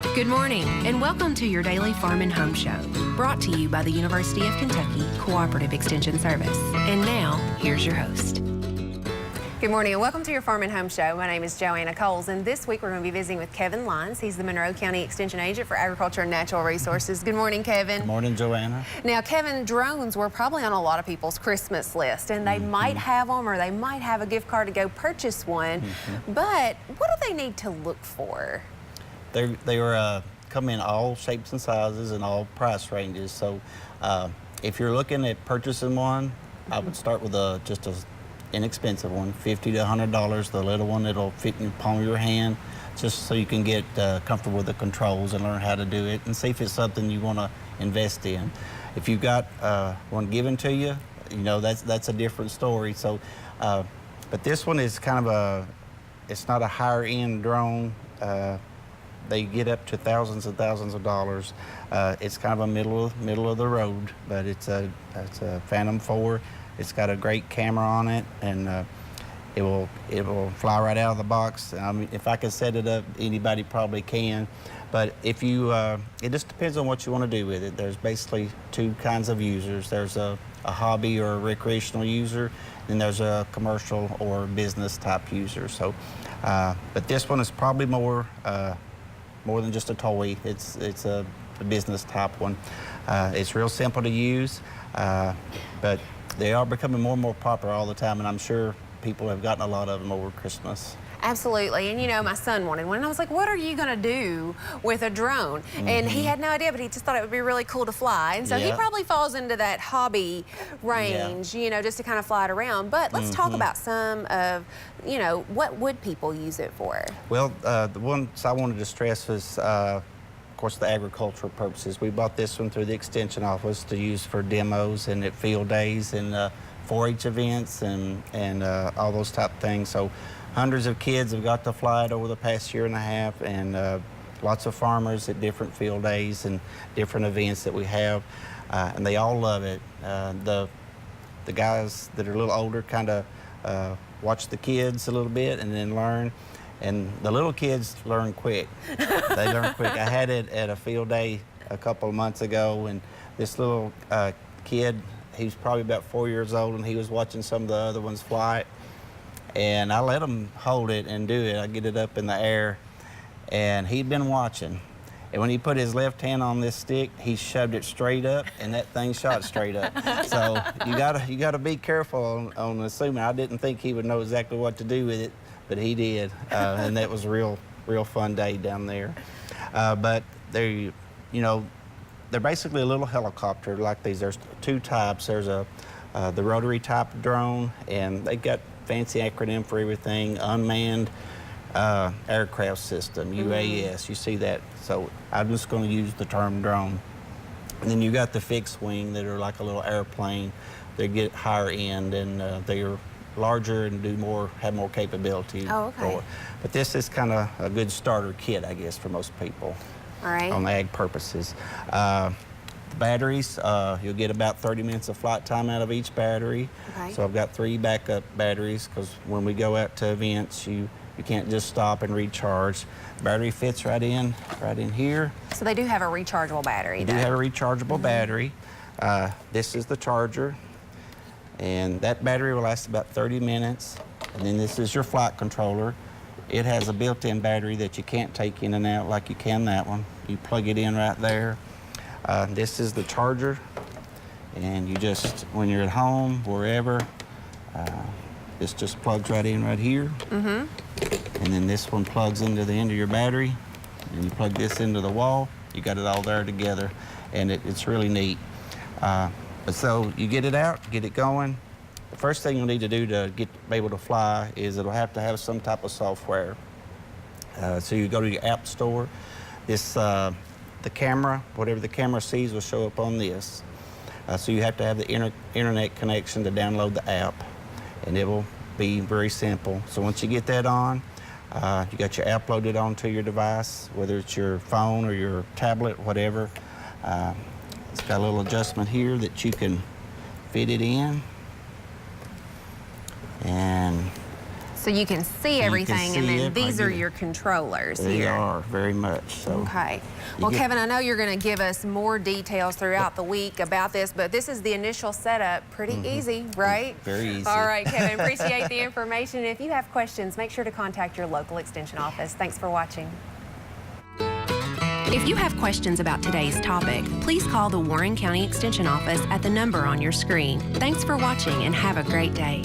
Good morning, and welcome to your daily Farm and Home Show, brought to you by the University of Kentucky Cooperative Extension Service. And now, here's your host. Good morning, and welcome to your Farm and Home Show. My name is Joanna Coles, and this week we're going to be visiting with Kevin Lyons. He's the Monroe County Extension Agent for Agriculture and Natural Resources. Good morning, Kevin. Good morning, Joanna. Now, Kevin, drones were probably on a lot of people's Christmas list, and they might have them, or they might have a gift card to go purchase one. But what do they need to look for? They come in all shapes and sizes and all price ranges. So if you're looking at purchasing one, I would start with just a inexpensive one, $50 to $100. The little one that'll fit in the palm of your hand, just so you can get comfortable with the controls and learn how to do it and see if it's something you want to invest in. If you've got one given to you, you know that's a different story. So, but this one is kind of it's not a higher end drone. They get up to thousands and thousands of dollars. It's kind of a middle of the road, but it's a Phantom 4. It's got a great camera on it, and it will fly right out of the box. I mean, if I could set it up, anybody probably can. But if you, it just depends on what you want to do with it. There's basically two kinds of users. There's a hobby or a recreational user, and there's a commercial or business type user. So, but this one is probably more than just a toy. It's a business type one. It's real simple to use, but they are becoming more and more popular all the time, and I'm sure people have gotten a lot of them over Christmas. Absolutely, and you know, my son wanted one, and I was like, what are you gonna do with a drone? And he had no idea, but he just thought it would be really cool to fly. And so he probably falls into that hobby range, you know, just to kind of fly it around. But let's talk about some of, you know, what would people use it for? Well, the ones I wanted to stress was, of course, the agricultural purposes. We bought this one through the Extension Office to use for demos and at field days and 4-H events and all those type of things. So hundreds of kids have got to fly it over the past year and a half, and lots of farmers at different field days and different events that we have, and they all love it. The guys that are a little older kind of watch the kids a little bit and then learn, and the little kids learn quick. They learn quick. I had it at a field day a couple of months ago, and this little kid, he's probably about 4 years old, and he was watching some of the other ones fly it. And I let him hold it and do it. I get it up in the air, and he'd been watching. And when he put his left hand on this stick, he shoved it straight up, and that thing shot straight up. So you gotta be careful on assuming. I didn't think he would know exactly what to do with it, but he did, and that was a real fun day down there. But they're basically a little helicopter like these. There's two types. There's the rotary type drone, and they got fancy acronym for everything, unmanned aircraft system, UAS, you see that. So I'm just going to use the term drone. And then you got the fixed wing that are like a little airplane. They get higher end, and they are larger and have more capability. Oh, okay. But this is kind of a good starter kit, I guess, for most people. All right. On ag purposes. The batteries, you'll get about 30 minutes of flight time out of each battery. Okay. So I've got 3 backup batteries, because when we go out to events, you can't just stop and recharge. The battery fits right in here. So they do have a rechargeable battery. They do have a rechargeable battery. This is the charger, and that battery will last about 30 minutes. And then this is your flight controller. It has a built-in battery that you can't take in and out like you can that one. You plug it in right there. This is the charger, and you just, when you're at home, wherever, this just plugs right in right here. And then this one plugs into the end of your battery, and you plug this into the wall. You got it all there together, and it's really neat. But so you get it out, get it going. The first thing you'll need to do to be able to fly is it'll have to have some type of software. So you go to your app store. The camera, whatever the camera sees will show up on this. So you have to have the internet connection to download the app, and it will be very simple. So once you get that on, you got your app loaded onto your device, whether it's your phone or your tablet, whatever. It's got a little adjustment here that you can fit it in. And So you can see everything, and then these are your controllers here. They are, very much so. Okay. Well, Kevin, I know you're going to give us more details throughout the week about this, but this is the initial setup. Pretty easy, right? Very easy. All right, Kevin, appreciate the information. If you have questions, make sure to contact your local extension office. Thanks for watching. If you have questions about today's topic, please call the Warren County Extension Office at the number on your screen. Thanks for watching and have a great day.